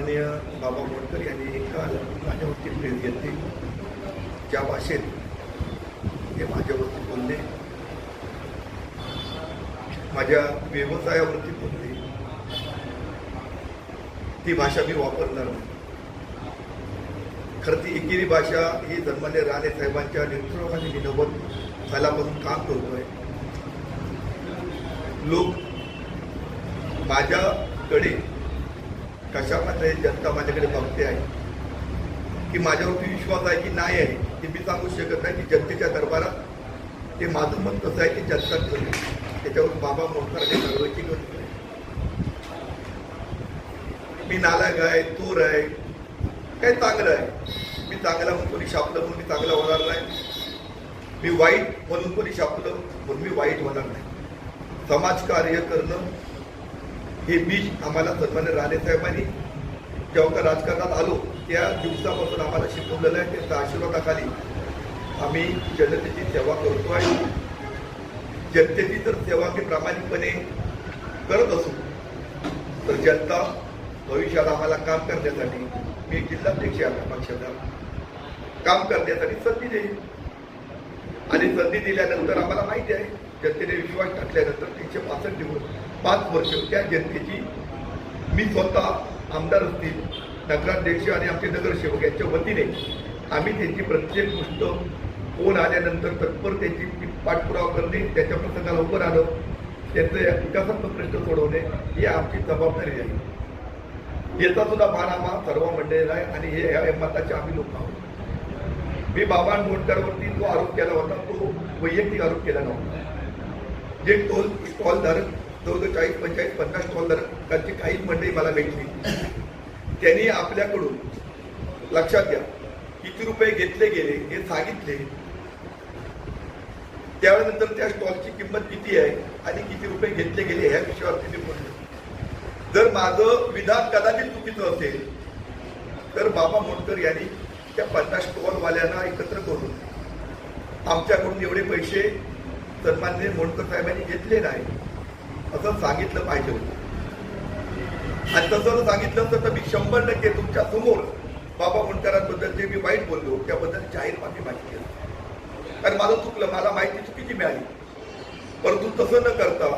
सन्माननीय बाबा मोडकर यांनी काल माझ्यावरती प्रेस घेतली. ज्या भाषेत हे माझ्यावरती बोलले, माझ्या व्यवसायावरती बोलले, ती भाषा मी वापरणार नाही. खरं ती एकेरी भाषा ही सन्माननीय राणे साहेबांच्या नेतृत्वाखाली मी 90 सालापासून काम करतोय. लोक माझ्याकडे कशा प्रकारे जनता माझ्याकडे बघते आहे, की माझ्यावरती विश्वास आहे की नाही आहे ते मी सांगू शकत नाही. की जनतेच्या दरबारात ते माझं मत कसं आहे ते जनता करेल, त्याच्यावर बाबा मोडकरांनी कारवाईची गरज नाही. मी नालायक आहे, चोर आहे, काही चांगलं आहे. मी चांगला म्हणून कोणी शापलं म्हणून मी चांगला होणार नाही. मी वाईट म्हणून कोणी शापलं म्हणून मी वाईट होणार नाही. समाजकार्य करणं हे बीज आम्हाला सन्मान्य राणे साहेबांनी जेव्हा का राजकारणात आलो त्या दिवसापासून आम्हाला शिकवलेलं आहे. त्यांच्या आशीर्वादाखाली आम्ही जनतेची सेवा करतो आहे. जनतेची जर सेवा मी प्रामाणिकपणे करत असू तर जनता भविष्यात आम्हाला काम करण्यासाठी, मी जिल्हाध्यक्ष आहे पक्षाचा, काम करण्यासाठी संधी देईल. आणि संधी दिल्यानंतर आम्हाला माहिती आहे जनतेने विश्वास टाकल्यानंतर 365 दिवस 5 वर्ष त्या जनतेची मी स्वतः आमदार असतील, नगराध्यक्ष आणि आमचे नगरसेवक यांच्या वतीने आम्ही त्यांची प्रत्येक गोष्ट फोन आल्यानंतर तत्पर त्यांची पाठपुरावा करणे, त्यांच्या प्रसंगाला उभं राहणं, त्यांचे विकासात्मक प्रश्न सोडवणे ही आमची जबाबदारी आहे. याचा सुद्धा मान आम्हा सर्व मंडळीला आहे आणि हे या मताचे आम्ही लोक आहोत. मी बाबा मोडकरवरती जो आरोप केला होता तो वैयक्तिक आरोप केला नव्हता. जे स्टॉलधारक 40, 45, 50 स्टॉलधारकांची काही मंडळी मला भेटली, त्यांनी आपल्याकडून लक्षात घ्या किती रुपये घेतले गेले हे सांगितले. त्यानंतर त्या स्टॉलची किंमत किती आहे आणि किती रुपये घेतले गेले ह्या विषयावरती ते बोलले. जर माझं विधान कदाचित चुकीचं असेल तर बाबा मोडकर यांनी त्या 50 स्टॉलवाल्यांना एकत्र करून आमच्याकडून एवढे पैसे सन्माननीय मोडकर साहेबांनी घेतले नाही असं सांगितलं पाहिजे होतं. आणि तसं सांगितलं असतं तर मी 100% तुमच्या समोर बाबा मोडकरांबद्दल जे मी वाईट बोललो त्याबद्दल जाहीर माफी मागितली. कारण माझं चुकलं, मला माहिती चुकीची मिळाली. परंतु तसं न करता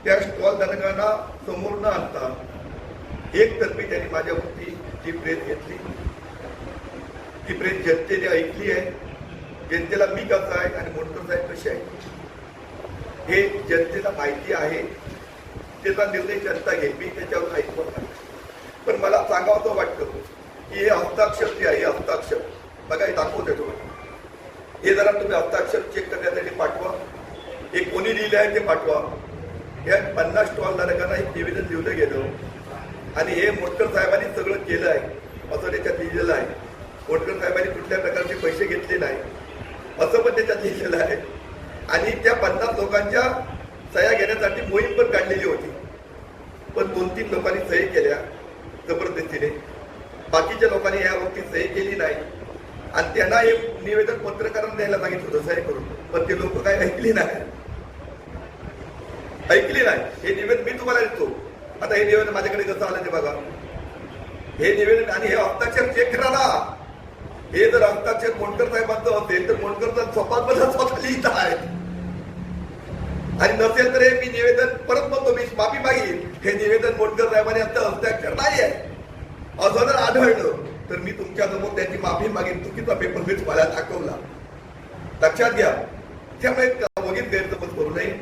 त्या स्टॉल धारकांना समोर न आणता एकतर्फी त्यांनी माझ्यावरती जी प्रेस घेतली, ती प्रेस जनतेने ऐकली आहे. जनतेला मी कसा आहे आणि मोडकर साहेब कसे आहे हे जनतेला माहिती आहे. त्याचा निर्णय जनता घेईल, मी त्याच्यावर ऐकवत नाही. पण मला सांगावं वाटतं की हे हस्ताक्षर जे आहे, हस्ताक्षर बघा, हे दाखवत आहे तुम्हाला. हे जरा तुम्ही हस्ताक्षर चेक करण्यासाठी पाठवा. हे कोणी लिहिलं आहे ते पाठवा. या 50 स्टॉलधारकांना एक निवेदन लिहिलं गेलं आणि हे मोडकर साहेबांनी सगळं केलं आहे असं त्याच्यात लिहिलेलं आहे. मोडकर साहेबांनी कुठल्या प्रकारचे पैसे घेतले नाही असं पण त्याच्यात लिहिलेलं आहे. आणि त्या 50 लोकांच्या सह्या घेण्यासाठी मोहीम पण काढलेली होती. पण 2-3 लोकांनी सही केल्या जबरदस्तीने, बाकीच्या लोकांनी यावरती सही केली नाही. आणि त्यांना हे निवेदन पत्रकारांना द्यायला सांगितलं होतं सही करून, पण ते लोक काही ऐकली नाही. हे निवेदन मी तुम्हाला देतो. आता हे निवेदन माझ्याकडे कसं आलं ते बघा. हे निवेदन आणि हे हस्ताक्षर चेक करा ना. हे जर हस्ताक्षर मोडकर साहेबांचं असेल तर मोडकर स्वतः लिहित आहेत. आणि नसेल तर हे मी निवेदन परत म्हणतो, मी माफी मागेल. हे निवेदन मोडकर साहेबांनी आता हस्ताक्षर नाही आहे असं जर आढळलं तर मी तुमच्यासमोर त्याची माफी मागेन. चुकीचा पेपर मी तुम्हाला दाखवला, लक्षात घ्या. त्यामुळे वगैरे गैरसमज करू नये.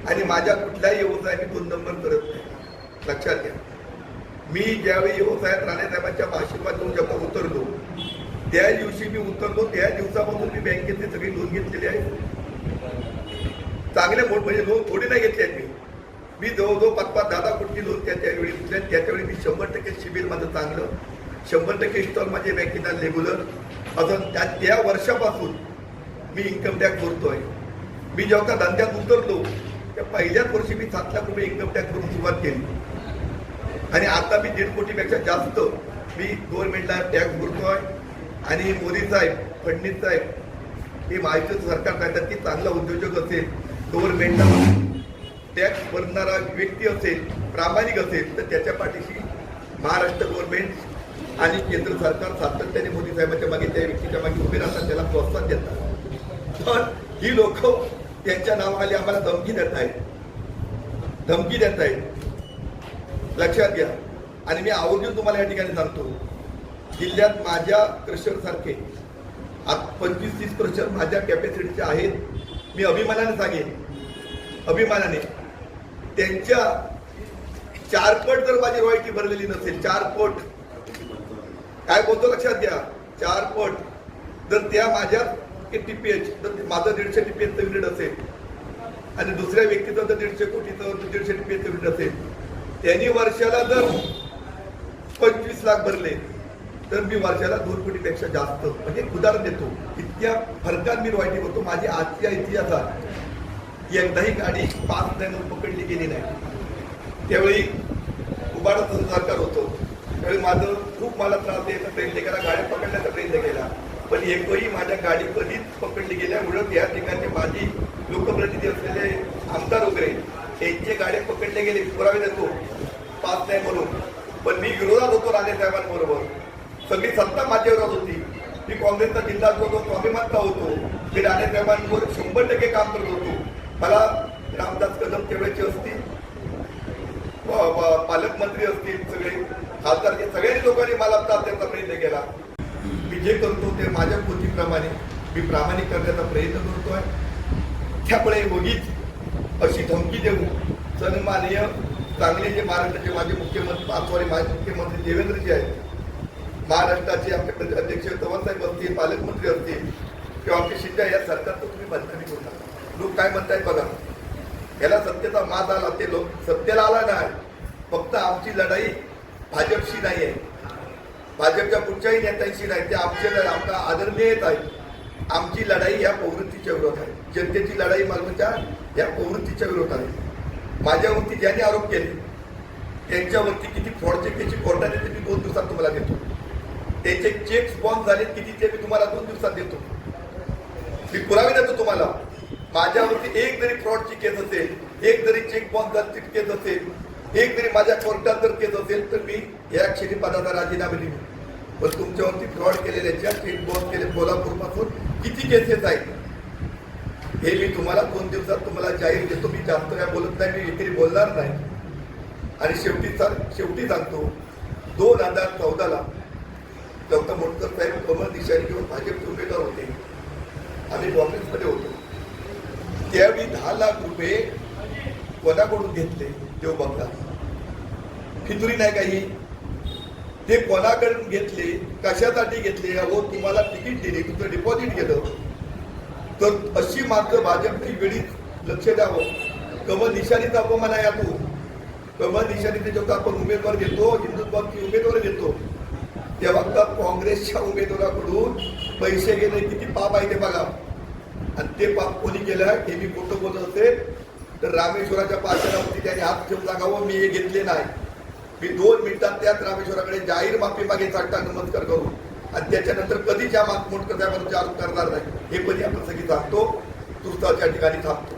आणि माझ्या कुठल्याही व्यवसाय मी 2 नंबर करत नाही, लक्षात घ्या. मी ज्यावेळी व्यवसायात राणेसाहेबांच्या आशीर्वाद घेऊन जेव्हा उतरलो त्या दिवशी मी उतरलो त्या दिवसापासून मी बँकेतली सगळी लोन घेतलेली आहे. चांगले म्हणजे लोन थोडी नाही घेतली आहेत. मी जवळजवळ 5-5, 10 कोटी लोन त्यावेळी घेतले. त्याच्यावेळी मी 100% सिबिल माझं चांगलं, 100% स्टॉल माझे बँकेचा रेग्युलर असं. त्या वर्षापासून मी इन्कम टॅक्स भरतोय. मी जेव्हा का धंद्यात उतरलो त्या पहिल्याच वर्षी मी 7 लाख रुपये इन्कम टॅक्स करून सुरुवात केली. आणि आता मी 1.5 कोटीपेक्षा जास्त मी गव्हर्नमेंटला टॅक्स भरतोय. आणि मोदी साहेब, फडणवीस साहेब हे महायुतीचं सरकार सांगतात की चांगला उद्योजक असेल, गव्हर्नमेंटला टॅक्स भरणारा व्यक्ती असेल, प्रामाणिक असेल तर त्याच्या पाठीशी महाराष्ट्र गव्हर्नमेंट आणि केंद्र सरकार सातत्याने मोदी साहेबांच्या मागे त्या व्यक्तीच्या मागे उभे राहतात, त्याला प्रोत्साहन देतात. पण ही लोक त्यांच्या नावाखाली आम्हाला धमकी देत आहेत. लक्षात घ्या. आणि मी आवर्जून तुम्हाला या ठिकाणी सांगतो, जिल्ह्यात माझ्या क्रशर सारखे 25-30 क्रशर माझ्या कॅपॅसिटीचे आहेत. मी अभिमानाने सांगेन, अभिमानाने त्यांच्या 4 पट जर माझी रॉयल्टी भरलेली नसेल, 4 पट, काय बोलतो लक्षात घ्या, 4 पट जर त्या माझ्या TPH, तर माझं 150 TPH युनिट असेल आणि दुसऱ्या व्यक्तीचं जर 150 कोटीचं 150 TPH युनिट असेल, त्यांनी वर्षाला जर 25 लाख भरले तर मी वर्षाला 2 कोटीपेक्षा जास्त, म्हणजे उदाहरण देतो, इतक्या फरकात मी रॉयल्टी करतो. माझी आजच्या इतिहासात एकदाही गाडी 5 नाही म्हणून पकडली गेली नाही. त्यावेळी उबाडा सरकार होतं, त्यावेळी माझं खूप मला त्रास द्यायचा प्रयत्न केला, गाड्या पकडण्याचा प्रयत्न केला, पण एकही माझ्या गाडी कधीच पकडली गेल्या. उलट या ठिकाणी माझी लोकप्रतिनिधी असलेले आमदार वगैरे त्यांचे गाड्या पकडले गेले, पुरावे देतो 5 नाही म्हणून. पण मी विरोधात होतो राणे साहेबांबरोबर, सगळी सत्ता माझ्या विरोधात होती. मी काँग्रेसचा जिल्हा होतो, स्वाभिमानचा होतो, मी राणे साहेबांबरोबर 100% काम करत होतो. मला रामदास कदम तेवढ्याचे असतील, पालकमंत्री असतील, सगळे खासदार, सगळ्यांनी लोकांनी मला त्याचा प्रयत्न केला. मी जे करतो ते माझ्या कृतीप्रमाणे मी प्रामाणिक करण्याचा प्रयत्न करतोय. त्यामुळे उगीच अशी धमकी देऊ सन्माननीय चांगले जे महाराष्ट्राचे माझे मुख्यमंत्री, माझे मुख्यमंत्री देवेंद्रजी आहेत, महाराष्ट्राचे आपले अध्यक्ष चव्हाणसाहेब असतील, पालकमंत्री असतील किंवा आमचे शिंदे या सरकारचं तुम्ही बदनामी करू नका. लोक काय म्हणतायत बघा, याला सत्तेचा माज आला, ते लोक सत्तेला आला नाही. फक्त आमची लढाई भाजपशी नाही आहे, भाजपच्या कुठच्याही नेत्यांशी नाही, ते आमच्या आदरणीय येत आहे. आमची लढाई या प्रवृत्तीच्या विरोधात आहे, जनतेची लढाई मागण्याच्या या प्रवृत्तीच्या विरोधात आहे. माझ्यावरती ज्यांनी आरोप केले त्यांच्यावरती किती फ्रॉडचे केस कोर्टाने ते मी 2 दिवसात तुम्हाला देतो. त्याचे चेक्स बॉन्ड झाले किती ते मी तुम्हाला 2 दिवसात देतो. मी पुरावे देतो तुम्हाला. माझ्यावरती एक जरी फ्रॉडची केस असेल, एक जरी चेक बॉन्ड केस असेल, एक जरी माझ्या कोर्टात जर केस असेल, तर मी या क्षणी पदाचा राजीनामा देईन. पण तुमच्यावरती फ्रॉड केलेल्याच्या चेक बॉन्ड केले कोल्हापूरपासून किती केसेस आहेत हे मी तुम्हाला 2 दिवसात तुम्हाला जाहीर देतो. मी जास्त काय बोलत नाही, मी इकडे बोलणार नाही. आणि शेवटी सांगतो, 2014ला डॉक्टर मोटकर साहेब कमल निशाणी घेऊन भाजपचे उमेदवार होते, आम्ही काँग्रेसमध्ये होतो. त्यावेळी 10 लाख रुपये कोणाकडून घेतले देव बघता, फितुरी नाही काही. ते कोणाकडून घेतले, कशासाठी घेतले, अहो तुम्हाला तिकीट दिली, तुमचं डिपॉझिट गेलं, तर अशी मात्र भाजपची वेळीच लक्ष द्यावं. कमल निशाणीचा अपमान आहे. तो कमल निशाणीचे जेव्हा आपण उमेदवार घेतो, हिंदुत्वाची उमेदवार घेतो, तेव्हा काँग्रेसच्या उमेदवाराकडून पैसे घेणे किती पाप आहे ते बघा. आणि ते पाप कोणी केलं हे मी खोटं बोलत असेल तर रामेश्वराच्या पाचनावरती त्याने हात ठेवून सांगावं मी हे घेतले नाही. मी 2 मिनिटात त्याच रामेश्वराकडे जाहीर माफी मागे चालता नमस्कार करू आणि त्याच्यानंतर कधीच या मोटकर साहेबांचे आरोप करणार नाही. हे पण आपण सगळी सांगतो. तुर्ताच्या ठिकाणी थांबतो.